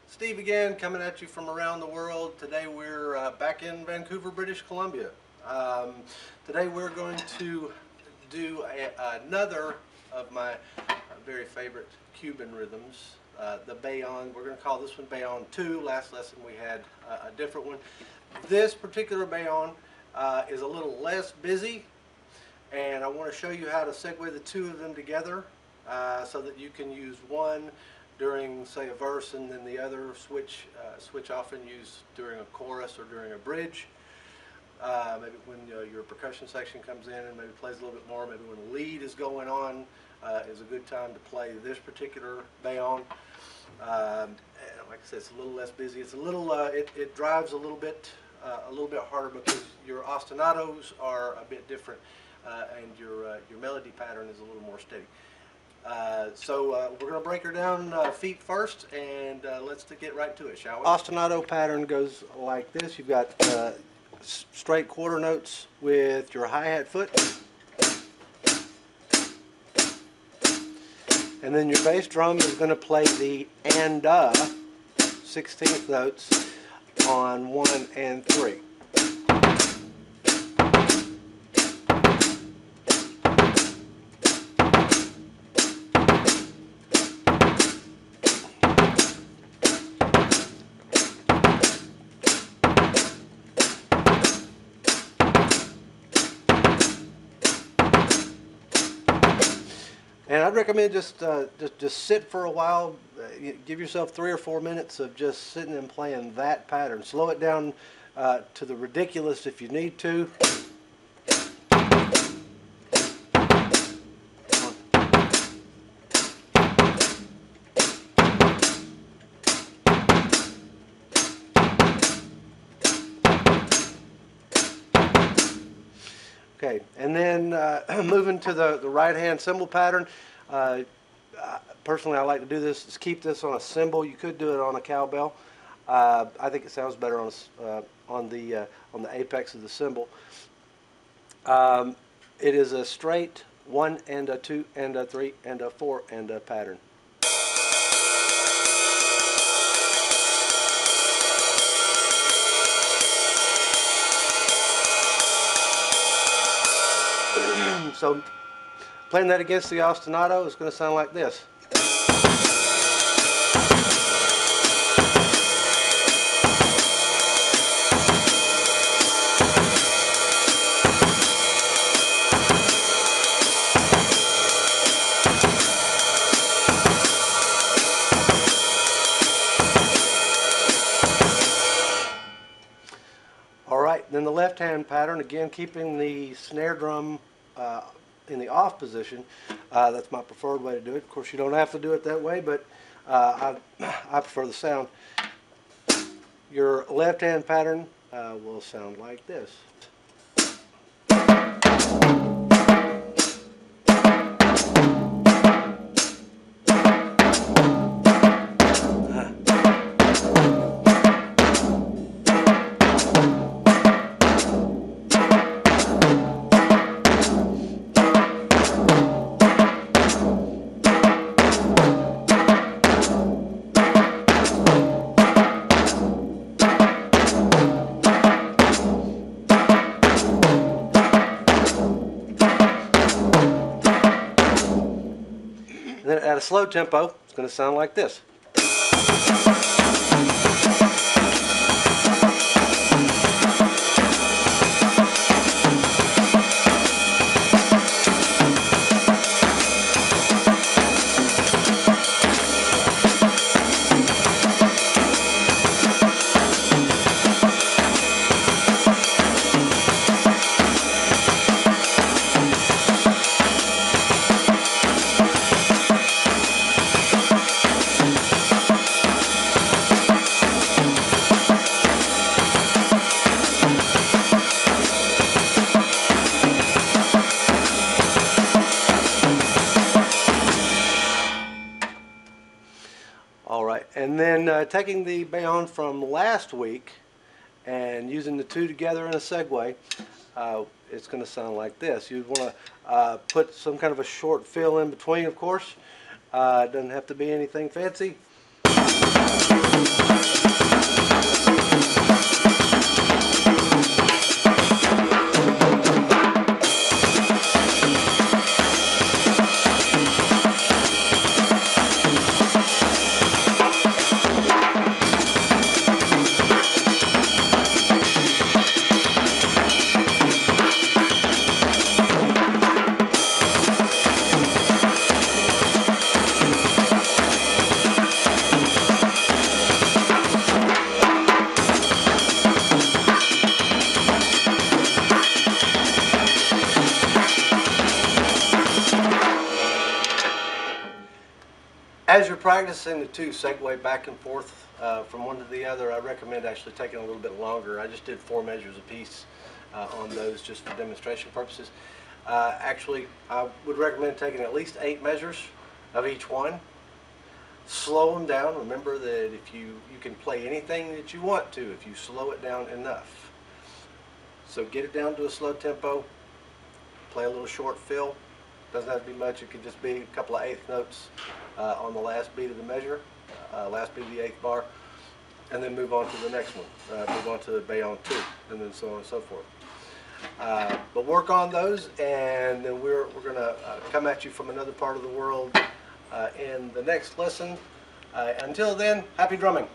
Steve again, coming at you from around the world. Today we're back in Vancouver, British Columbia. Today we're going to do another of my very favorite Cuban rhythms, the Bayon. We're going to call this one Bayon 2. Last lesson we had a different one. This particular Bayon is a little less busy, and I want to show you how to segue the two of them together so that you can use one during, say, a verse, and then the other switch often used during a chorus or during a bridge. Maybe when your percussion section comes in and maybe plays a little bit more. Maybe when the lead is going on is a good time to play this particular Bayon. Like I said, it's a little less busy. It's a little it drives a little bit harder because your ostinatos are a bit different, and your melody pattern is a little more steady. So we're going to break her down feet first, and let's get right to it, shall we? Ostinato pattern goes like this. You've got straight quarter notes with your hi-hat foot, and then your bass drum is going to play the and 16th notes on 1 and 3. And I'd recommend just sit for a while. Give yourself 3 or 4 minutes of just sitting and playing that pattern. Slow it down to the ridiculous if you need to. Okay, and then moving to the right-hand cymbal pattern. Personally, I like to do this. Is keep this on a cymbal. You could do it on a cowbell. I think it sounds better on the apex of the cymbal. It is a straight 1 and a 2 and a 3 and a 4 and a pattern. So playing that against the ostinato is going to sound like this. All right, then the left-hand pattern, again keeping the snare drum in the off position. That's my preferred way to do it. Of course, you don't have to do it that way, but I prefer the sound. Your left-hand pattern will sound like this. And then at a slow tempo, it's going to sound like this. And then taking the Bayon from last week and using the two together in a segue, it's going to sound like this. You'd want to put some kind of a short fill in between, of course. It doesn't have to be anything fancy. practicing the two, segue back and forth from one to the other, I recommend actually taking a little bit longer. I just did 4 measures apiece on those just for demonstration purposes. Actually, I would recommend taking at least 8 measures of each one. Slow them down. Remember that if you can play anything that you want to if you slow it down enough. So get it down to a slow tempo, play a little short fill. Doesn't have to be much. It could just be a couple of 8th notes on the last beat of the measure, last beat of the 8th bar, and then move on to the next one. Move on to the Bayon 2, and then so on and so forth. But work on those, and then we're going to come at you from another part of the world in the next lesson. Until then, happy drumming.